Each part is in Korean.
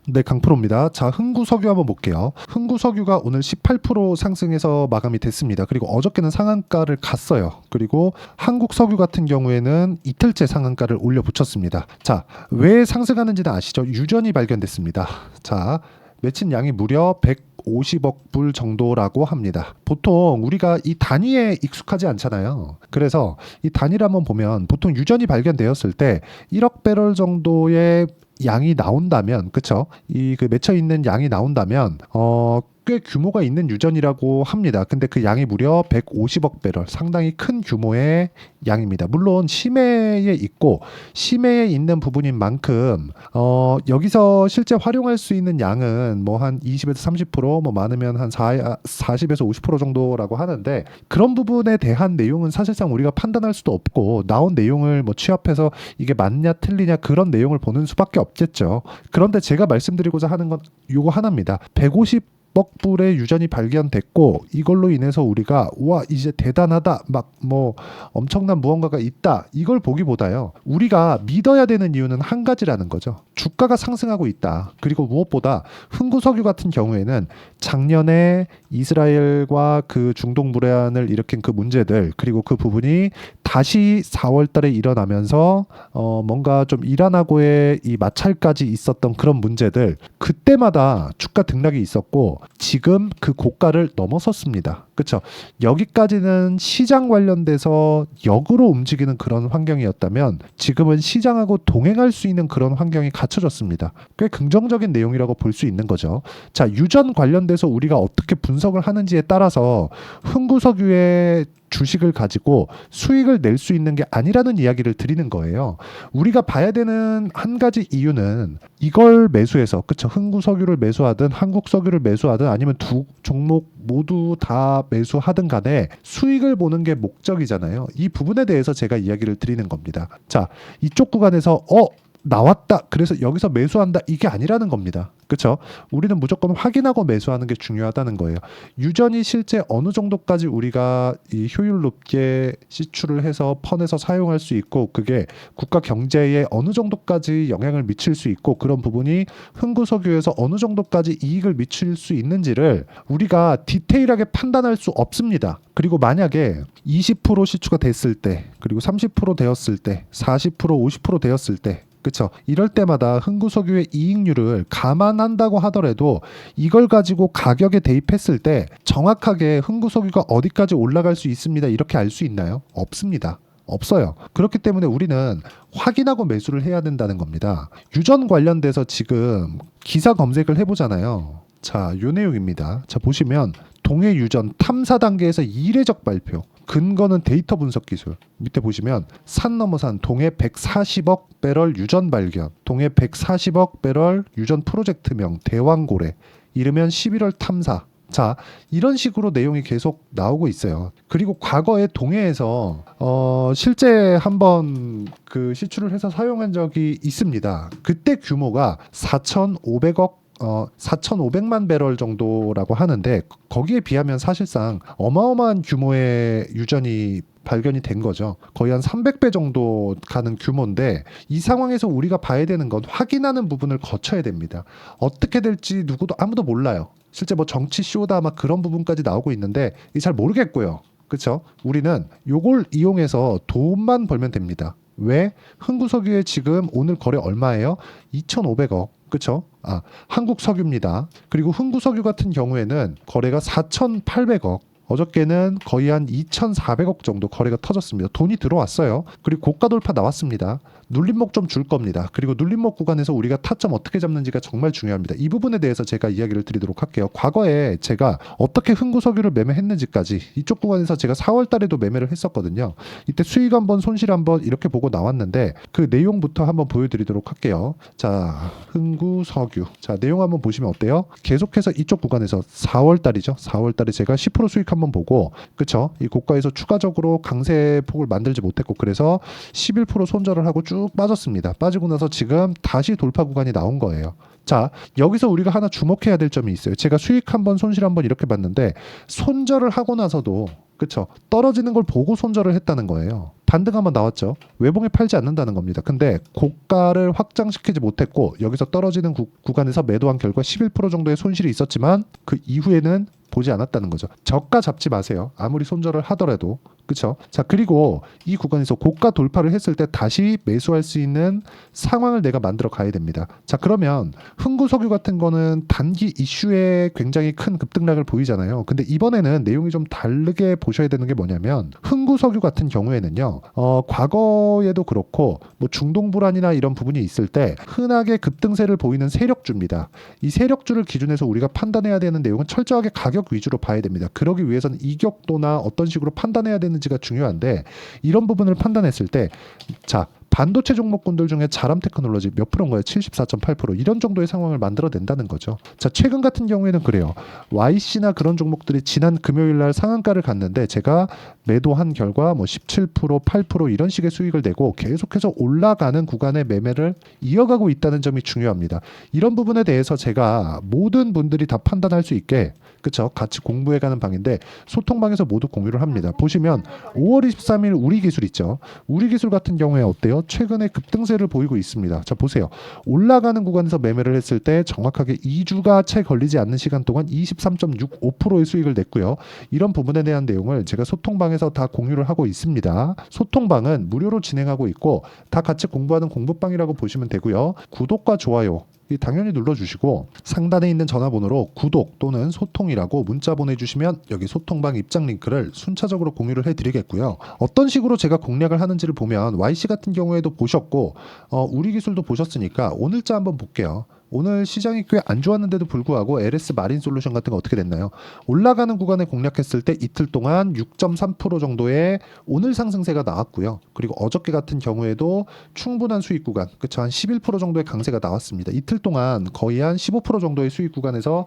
네, 강프로입니다. 자, 흥구석유 한번 볼게요. 흥구석유가 오늘 18% 상승해서 마감이 됐습니다. 그리고 어저께는 상한가를 갔어요. 그리고 한국석유 같은 경우에는 이틀째 상한가를 올려 붙였습니다. 자, 왜 상승하는지는 아시죠? 유전이 발견됐습니다. 자, 매친 양이 무려 150억 불 정도라고 합니다. 보통 우리가 이 단위에 익숙하지 않잖아요. 그래서 이 단위를 한번 보면 보통 유전이 발견되었을 때 1억 배럴 정도의 양이 나온다면, 그쵸? 이 그 맺혀 있는 양이 나온다면, 꽤 규모가 있는 유전이라고 합니다. 근데 그 양이 무려 150억 배럴, 상당히 큰 규모의 양입니다. 물론 심해에 있고 심해에 있는 부분인 만큼 여기서 실제 활용할 수 있는 양은 뭐 한 20에서 30%, 뭐 많으면 한 40에서 50% 정도라고 하는데, 그런 부분에 대한 내용은 사실상 우리가 판단할 수도 없고 나온 내용을 뭐 취합해서 이게 맞냐 틀리냐 그런 내용을 보는 수밖에 없겠죠. 그런데 제가 말씀드리고자 하는 건 요거 하나입니다. 150억 불의 유전이 발견됐고 이걸로 인해서 우리가 와 이제 대단하다 막 뭐 엄청난 무언가가 있다 이걸 보기보다요, 우리가 믿어야 되는 이유는 한 가지라는 거죠. 주가가 상승하고 있다. 그리고 무엇보다 흥구석유 같은 경우에는 작년에 이스라엘과 그 중동 불안을 일으킨 그 문제들, 그리고 그 부분이 다시 4월 달에 일어나면서 뭔가 좀 이란하고의 이 마찰까지 있었던 그런 문제들, 그때마다 주가 등락이 있었고 지금 그 고가를 넘어섰습니다. 그렇죠? 여기까지는 시장 관련돼서 역으로 움직이는 그런 환경이었다면 지금은 시장하고 동행할 수 있는 그런 환경이 갖춰졌습니다. 꽤 긍정적인 내용이라고 볼 수 있는 거죠. 자, 유전 관련돼서 우리가 어떻게 분석을 하는지에 따라서 흥구석유의 주식을 가지고 수익을 낼 수 있는 게 아니라는 이야기를 드리는 거예요. 우리가 봐야 되는 한 가지 이유는 이걸 매수해서, 그쵸, 흥구석유를 매수하든 한국석유를 매수하든 아니면 두 종목 모두 다 매수하든 간에 수익을 보는 게 목적이잖아요. 이 부분에 대해서 제가 이야기를 드리는 겁니다. 자, 이쪽 구간에서 나왔다, 그래서 여기서 매수한다, 이게 아니라는 겁니다. 그렇죠? 우리는 무조건 확인하고 매수하는 게 중요하다는 거예요. 유전이 실제 어느 정도까지 우리가 이 효율 높게 시추를 해서 펀에서 사용할 수 있고 그게 국가 경제에 어느 정도까지 영향을 미칠 수 있고 그런 부분이 흥구석유에서 어느 정도까지 이익을 미칠 수 있는지를 우리가 디테일하게 판단할 수 없습니다. 그리고 만약에 20% 시추가 됐을 때, 그리고 30% 되었을 때, 40%, 50% 되었을 때, 그렇죠. 이럴 때마다 흥구석유의 이익률을 감안한다고 하더라도 이걸 가지고 가격에 대입했을 때 정확하게 흥구석유가 어디까지 올라갈 수 있습니다, 이렇게 알 수 있나요? 없습니다. 없어요. 그렇기 때문에 우리는 확인하고 매수를 해야 된다는 겁니다. 유전 관련돼서 지금 기사 검색을 해보잖아요. 자, 요 내용입니다. 자, 보시면 동해 유전 탐사 단계에서 이례적 발표, 근거는 데이터 분석 기술. 밑에 보시면 산 넘어 산 동해 140억 배럴 유전 발견, 동해 140억 배럴 유전 프로젝트명 대왕고래, 이르면 11월 탐사. 자, 이런 식으로 내용이 계속 나오고 있어요. 그리고 과거에 동해에서 실제 한번 그 시추를 해서 사용한 적이 있습니다. 그때 규모가 4,500만 배럴 정도라고 하는데 거기에 비하면 사실상 어마어마한 규모의 유전이 발견이 된 거죠. 거의 한 300배 정도 가는 규모인데 이 상황에서 우리가 봐야 되는 건 확인하는 부분을 거쳐야 됩니다. 어떻게 될지 누구도 아무도 몰라요. 실제 뭐 정치 쇼다 막 그런 부분까지 나오고 있는데 잘 모르겠고요. 그렇죠? 우리는 요걸 이용해서 돈만 벌면 됩니다. 왜? 흥구석유에 지금 오늘 거래 얼마예요? 2,500억. 그렇죠? 한국석유입니다. 그리고 흥구석유 같은 경우에는 거래가 4,800억. 어저께는 거의 한 2,400억 정도 거래가 터졌습니다. 돈이 들어왔어요. 그리고 고가 돌파 나왔습니다. 눌림목 좀 줄 겁니다. 그리고 눌림목 구간에서 우리가 타점 어떻게 잡는지가 정말 중요합니다. 이 부분에 대해서 제가 이야기를 드리도록 할게요. 과거에 제가 어떻게 흥구석유를 매매했는지까지 이쪽 구간에서 제가 4월 달에도 매매를 했었거든요. 이때 수익 한번 손실 한번 이렇게 보고 나왔는데 그 내용부터 한번 보여드리도록 할게요. 자, 흥구석유. 자, 내용 한번 보시면 어때요? 계속해서 이쪽 구간에서 4월 달이죠. 4월 달에 제가 10% 수익 한번 보고, 그쵸? 이 고가에서 추가적으로 강세 폭을 만들지 못했고 그래서 11% 손절을 하고 쭉 빠졌습니다. 빠지고 나서 지금 다시 돌파 구간이 나온 거예요. 자, 여기서 우리가 하나 주목해야 될 점이 있어요. 제가 수익 한번 손실 한번 이렇게 봤는데 손절을 하고 나서도, 그쵸, 떨어지는 걸 보고 손절을 했다는 거예요. 반등 한번 나왔죠. 외봉에 팔지 않는다는 겁니다. 근데 고가를 확장시키지 못했고 여기서 떨어지는 구간에서 매도한 결과 11% 정도의 손실이 있었지만 그 이후에는 보지 않았다는 거죠. 저가 잡지 마세요. 아무리 손절을 하더라도. 그렇죠? 자, 그리고 이 구간에서 고가 돌파를 했을 때 다시 매수할 수 있는 상황을 내가 만들어 가야 됩니다. 자, 그러면 흥구석유 같은 거는 단기 이슈에 굉장히 큰 급등락을 보이잖아요. 근데 이번에는 내용이 좀 다르게 보셔야 되는 게 뭐냐면 흥구석유 같은 경우에는요. 과거에도 그렇고 뭐 중동 불안이나 이런 부분이 있을 때 흔하게 급등세를 보이는 세력주입니다. 이 세력주를 기준해서 우리가 판단해야 되는 내용은 철저하게 가격 위주로 봐야 됩니다. 그러기 위해서는 이격도나 어떤 식으로 판단해야 되는지가 중요한데 이런 부분을 판단했을 때 자, 반도체 종목군들 중에 자람 테크놀로지 몇 프로인가요? 74.8% 이런 정도의 상황을 만들어낸다는 거죠. 자, 최근 같은 경우에는 그래요. YC나 그런 종목들이 지난 금요일 날 상한가를 갔는데 제가 매도한 결과 뭐 17%, 8% 이런 식의 수익을 내고 계속해서 올라가는 구간의 매매를 이어가고 있다는 점이 중요합니다. 이런 부분에 대해서 제가 모든 분들이 다 판단할 수 있게 그쵸? 같이 공부해가는 방인데 소통방에서 모두 공유를 합니다. 보시면 5월 23일 우리기술 있죠? 우리기술 같은 경우에 어때요? 최근에 급등세를 보이고 있습니다. 자, 보세요. 올라가는 구간에서 매매를 했을 때 정확하게 2주가 채 걸리지 않는 시간 동안 23.65%의 수익을 냈고요. 이런 부분에 대한 내용을 제가 소통방에서 다 공유를 하고 있습니다. 소통방은 무료로 진행하고 있고 다 같이 공부하는 공부방이라고 보시면 되고요. 구독과 좋아요 당연히 눌러주시고 상단에 있는 전화번호로 구독 또는 소통이라고 문자 보내주시면 여기 소통방 입장 링크를 순차적으로 공유를 해드리겠고요. 어떤 식으로 제가 공략을 하는지를 보면 YC 같은 경우에도 보셨고 우리기술도 보셨으니까 오늘자 한번 볼게요. 오늘 시장이 꽤 안 좋았는데도 불구하고 LS 마린 솔루션 같은 거 어떻게 됐나요? 올라가는 구간에 공략했을 때 이틀 동안 6.3% 정도의 오늘 상승세가 나왔고요. 그리고 어저께 같은 경우에도 충분한 수익 구간, 그쵸? 한 11% 정도의 강세가 나왔습니다. 이틀 동안 거의 한 15% 정도의 수익 구간에서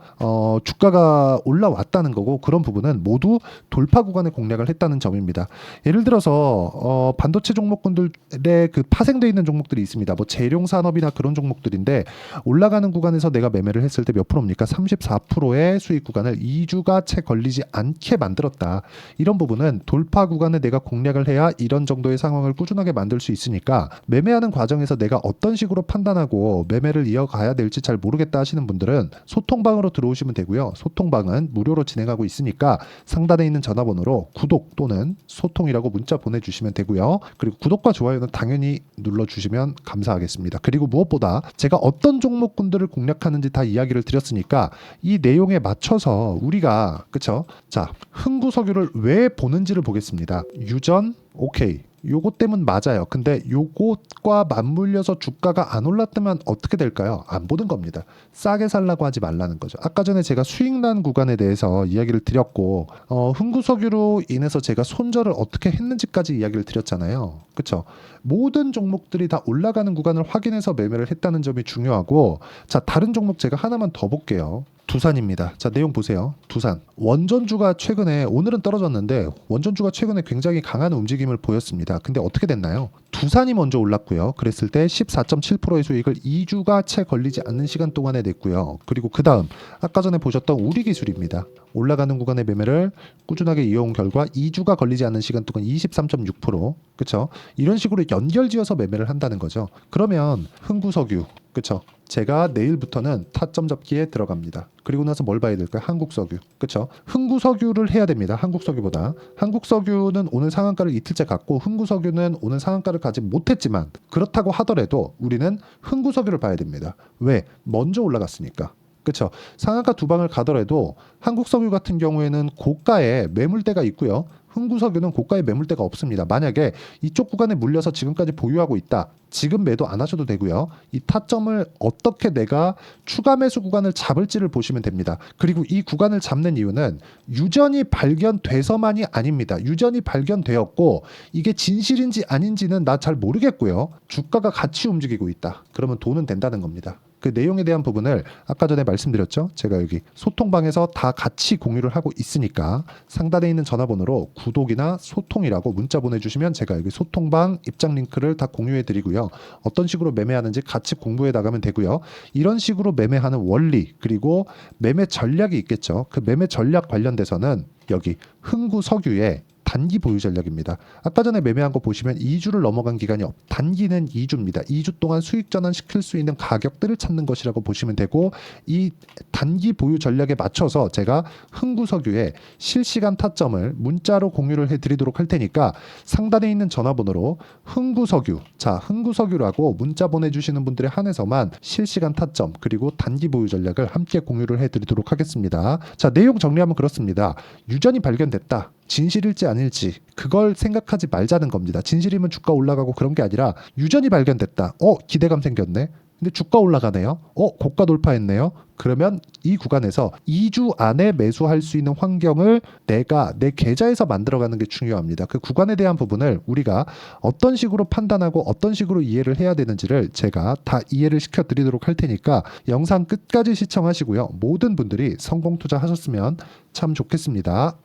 주가가 올라왔다는 거고 그런 부분은 모두 돌파 구간에 공략을 했다는 점입니다. 예를 들어서 반도체 종목군들의 그 파생되어 있는 종목들이 있습니다. 뭐 재룡 산업이나 그런 종목들인데 올라가는 구간에서 내가 매매를 했을 때 몇 프로입니까? 34%의 수익 구간을 2주가 채 걸리지 않게 만들었다. 이런 부분은 돌파 구간에 내가 공략을 해야 이런 정도의 상황을 꾸준하게 만들 수 있으니까 매매하는 과정에서 내가 어떤 식으로 판단하고 매매를 이어가야 될지 잘 모르겠다 하시는 분들은 소통방으로 들어오시면 되고요. 소통방은 무료로 진행하고 있으니까 상단에 있는 전화번호로 구독 또는 소통이라고 문자 보내주시면 되고요. 그리고 구독과 좋아요는 당연히 눌러주시면 감사하겠습니다. 그리고 무엇보다 제가 어떤 종목군들을 공략하는지 다 이야기를 드렸으니까 이 내용에 맞춰서 우리가 그쵸? 자, 흥구석유를 왜 보는지를 보겠습니다. 유전 오케이. 요것 때문 맞아요. 근데 요것과 맞물려서 주가가 안 올랐다면 어떻게 될까요? 안 보는 겁니다. 싸게 살라고 하지 말라는 거죠. 아까 전에 제가 수익난 구간에 대해서 이야기를 드렸고 흥구석유로 인해서 제가 손절을 어떻게 했는지까지 이야기를 드렸잖아요. 그렇죠? 모든 종목들이 다 올라가는 구간을 확인해서 매매를 했다는 점이 중요하고 자, 다른 종목 제가 하나만 더 볼게요. 두산입니다. 자, 내용 보세요. 두산. 원전주가 최근에 오늘은 떨어졌는데 원전주가 최근에 굉장히 강한 움직임을 보였습니다. 근데 어떻게 됐나요? 두산이 먼저 올랐고요. 그랬을 때 14.7%의 수익을 2주가 채 걸리지 않는 시간 동안에 냈고요. 그리고 그 다음 아까 전에 보셨던 우리기술입니다. 올라가는 구간의 매매를 꾸준하게 이어온 결과 2주가 걸리지 않는 시간 동안 23.6% 그쵸? 이런 식으로 연결지어서 매매를 한다는 거죠. 그러면 흥구석유 그쵸? 제가 내일부터는 타점 잡기에 들어갑니다. 그리고 나서 뭘 봐야 될까요? 한국석유. 그쵸? 흥구석유를 해야 됩니다. 한국석유보다. 한국석유는 오늘 상한가를 이틀째 갔고 흥구석유는 오늘 상한가를 가지 못했지만 그렇다고 하더라도 우리는 흥구석유를 봐야 됩니다. 왜? 먼저 올라갔으니까. 그렇죠. 상한가 두 방을 가더라도 한국석유 같은 경우에는 고가에 매물대가 있고요. 흥구석유는 고가에 매물대가 없습니다. 만약에 이쪽 구간에 물려서 지금까지 보유하고 있다. 지금 매도 안 하셔도 되고요. 이 타점을 어떻게 내가 추가 매수 구간을 잡을지를 보시면 됩니다. 그리고 이 구간을 잡는 이유는 유전이 발견돼서만이 아닙니다. 유전이 발견되었고 이게 진실인지 아닌지는 나 잘 모르겠고요. 주가가 같이 움직이고 있다. 그러면 돈은 된다는 겁니다. 그 내용에 대한 부분을 아까 전에 말씀드렸죠. 제가 여기 소통방에서 다 같이 공유를 하고 있으니까 상단에 있는 전화번호로 구독이나 소통이라고 문자 보내주시면 제가 여기 소통방 입장 링크를 다 공유해 드리고요. 어떤 식으로 매매하는지 같이 공부해 나가면 되고요. 이런 식으로 매매하는 원리 그리고 매매 전략이 있겠죠. 그 매매 전략 관련돼서는 여기 흥구석유에 단기 보유 전략입니다. 아까 전에 매매한 거 보시면 2주를 넘어간 기간이 단기는 2주입니다. 2주 동안 수익 전환시킬 수 있는 가격들을 찾는 것이라고 보시면 되고, 이 단기 보유 전략에 맞춰서 제가 흥구석유의 실시간 타점을 문자로 공유를 해드리도록 할 테니까 상단에 있는 전화번호로 흥구석유, 자 흥구석유라고 문자 보내주시는 분들에 한해서만 실시간 타점 그리고 단기 보유 전략을 함께 공유를 해드리도록 하겠습니다. 자, 내용 정리하면 그렇습니다. 유전이 발견됐다. 진실일지 아닐지 그걸 생각하지 말자는 겁니다. 진실이면 주가 올라가고 그런 게 아니라 유전이 발견됐다. 기대감 생겼네. 근데 주가 올라가네요. 고가 돌파했네요. 그러면 이 구간에서 2주 안에 매수할 수 있는 환경을 내가 내 계좌에서 만들어가는 게 중요합니다. 그 구간에 대한 부분을 우리가 어떤 식으로 판단하고 어떤 식으로 이해를 해야 되는지를 제가 다 이해를 시켜드리도록 할 테니까 영상 끝까지 시청하시고요. 모든 분들이 성공 투자하셨으면 참 좋겠습니다.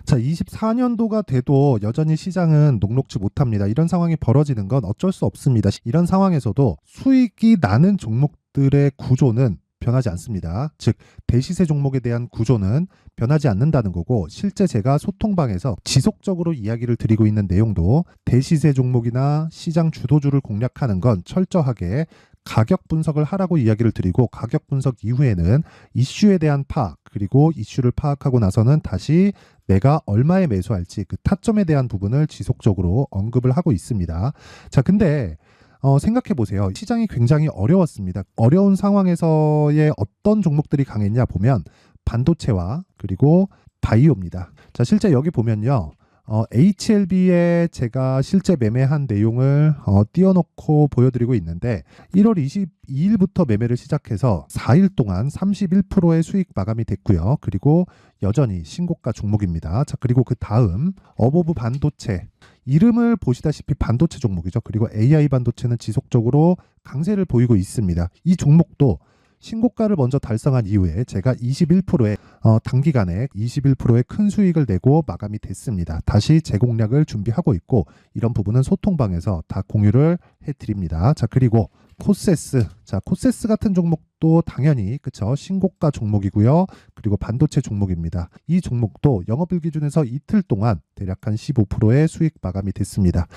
자, 24년도가 돼도 여전히 시장은 녹록지 못합니다. 이런 상황이 벌어지는 건 어쩔 수 없습니다. 이런 상황에서도 수익이 나는 종목들의 구조는 변하지 않습니다. 즉 대시세 종목에 대한 구조는 변하지 않는다는 거고, 실제 제가 소통방에서 지속적으로 이야기를 드리고 있는 내용도 대시세 종목이나 시장 주도주를 공략하는 건 철저하게 가격 분석을 하라고 이야기를 드리고, 가격 분석 이후에는 이슈에 대한 파악, 그리고 이슈를 파악하고 나서는 다시 내가 얼마에 매수할지 그 타점에 대한 부분을 지속적으로 언급을 하고 있습니다. 자, 근데 생각해 보세요. 시장이 굉장히 어려웠습니다. 어려운 상황에서의 어떤 종목들이 강했냐 보면 반도체와 그리고 바이오입니다. 자, 실제 여기 보면요. HLB에 제가 실제 매매한 내용을 띄워놓고 보여드리고 있는데, 1월 22일부터 매매를 시작해서 4일 동안 31%의 수익 마감이 됐고요. 그리고 여전히 신고가 종목입니다. 자, 그리고 그 다음 어보브 반도체, 이름을 보시다시피 반도체 종목이죠. 그리고 AI 반도체는 지속적으로 강세를 보이고 있습니다. 이 종목도 신고가를 먼저 달성한 이후에 제가 21%의 단기간에 21%의 큰 수익을 내고 마감이 됐습니다. 다시 재공략을 준비하고 있고, 이런 부분은 소통방에서 다 공유를 해드립니다. 자, 그리고 코세스, 자 코세스 같은 종목도 당연히 그쵸, 신고가 종목이고요. 그리고 반도체 종목입니다. 이 종목도 영업일 기준에서 이틀 동안 대략 한 15%의 수익 마감이 됐습니다.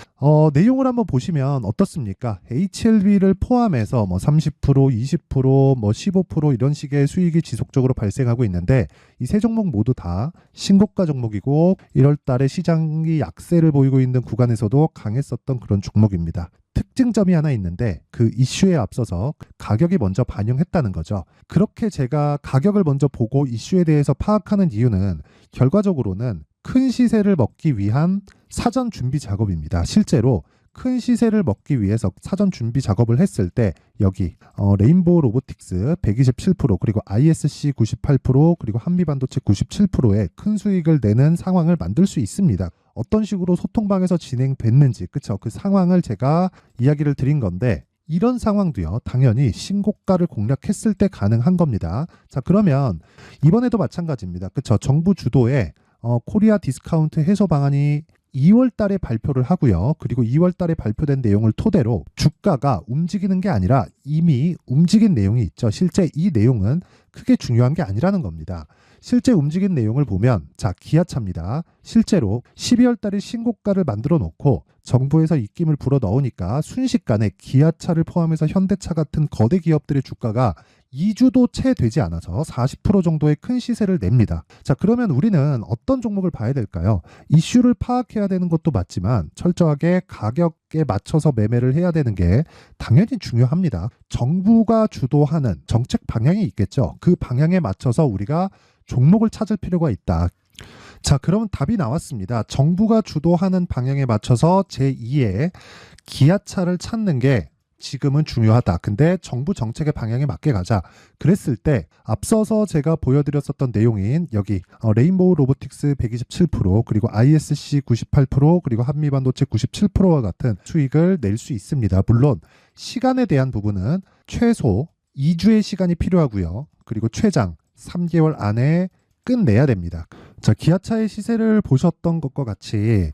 내용을 한번 보시면 어떻습니까? HLB를 포함해서 뭐 30%, 20%, 뭐 15% 이런 식의 수익이 지속적으로 발생하고 있는데, 이 세 종목 모두 다 신고가 종목이고 1월 달에 시장이 약세를 보이고 있는 구간에서도 강했었던 그런 종목입니다. 특징점이 하나 있는데, 그 이슈에 앞서서 가격이 먼저 반영했다는 거죠. 그렇게 제가 가격을 먼저 보고 이슈에 대해서 파악하는 이유는 결과적으로는 큰 시세를 먹기 위한 사전 준비 작업입니다. 실제로 큰 시세를 먹기 위해서 사전 준비 작업을 했을 때 여기 레인보우 로보틱스 127%, 그리고 ISC 98%, 그리고 한미반도체 97%의 큰 수익을 내는 상황을 만들 수 있습니다. 어떤 식으로 소통방에서 진행됐는지, 그쵸? 그 상황을 제가 이야기를 드린 건데, 이런 상황도요, 당연히 신고가를 공략했을 때 가능한 겁니다. 자, 그러면 이번에도 마찬가지입니다. 그쵸? 정부 주도의 코리아 디스카운트 해소 방안이 2월 달에 발표를 하고요. 그리고 2월 달에 발표된 내용을 토대로 주가가 움직이는 게 아니라 이미 움직인 내용이 있죠. 실제 이 내용은 크게 중요한 게 아니라는 겁니다. 실제 움직인 내용을 보면, 자, 기아차입니다. 실제로 12월 달에 신고가를 만들어 놓고 정부에서 입김을 불어 넣으니까 순식간에 기아차를 포함해서 현대차 같은 거대 기업들의 주가가 2주도 채 되지 않아서 40% 정도의 큰 시세를 냅니다. 자, 그러면 우리는 어떤 종목을 봐야 될까요? 이슈를 파악해야 되는 것도 맞지만 철저하게 가격에 맞춰서 매매를 해야 되는 게 당연히 중요합니다. 정부가 주도하는 정책 방향이 있겠죠. 그 방향에 맞춰서 우리가 종목을 찾을 필요가 있다. 자, 그러면 답이 나왔습니다. 정부가 주도하는 방향에 맞춰서 제2의 기아차를 찾는 게 지금은 중요하다. 근데 정부 정책의 방향에 맞게 가자. 그랬을 때 앞서서 제가 보여드렸었던 내용인 여기 레인보우 로보틱스 127%, 그리고 ISC 98%, 그리고 한미반도체 97%와 같은 수익을 낼 수 있습니다. 물론 시간에 대한 부분은 최소 2주의 시간이 필요하고요. 그리고 최장 3개월 안에 끝내야 됩니다. 자, 기아차의 시세를 보셨던 것과 같이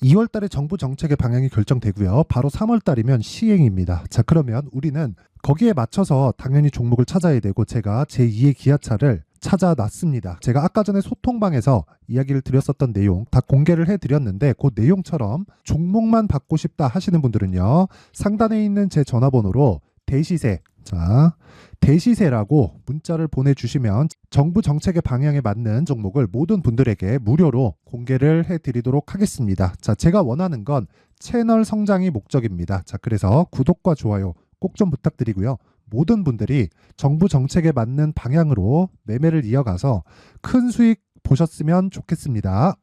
2월 달에 정부 정책의 방향이 결정되고요. 바로 3월 달이면 시행입니다. 자, 그러면 우리는 거기에 맞춰서 당연히 종목을 찾아야 되고, 제가 제2의 기아차를 찾아놨습니다. 제가 아까 전에 소통방에서 이야기를 드렸었던 내용 다 공개를 해드렸는데 그 내용처럼 종목만 받고 싶다 하시는 분들은요. 상단에 있는 제 전화번호로 대시세, 자, 대시세라고 문자를 보내주시면 정부 정책의 방향에 맞는 종목을 모든 분들에게 무료로 공개를 해드리도록 하겠습니다. 자, 제가 원하는 건 채널 성장이 목적입니다. 자, 그래서 구독과 좋아요 꼭 좀 부탁드리고요. 모든 분들이 정부 정책에 맞는 방향으로 매매를 이어가서 큰 수익 보셨으면 좋겠습니다.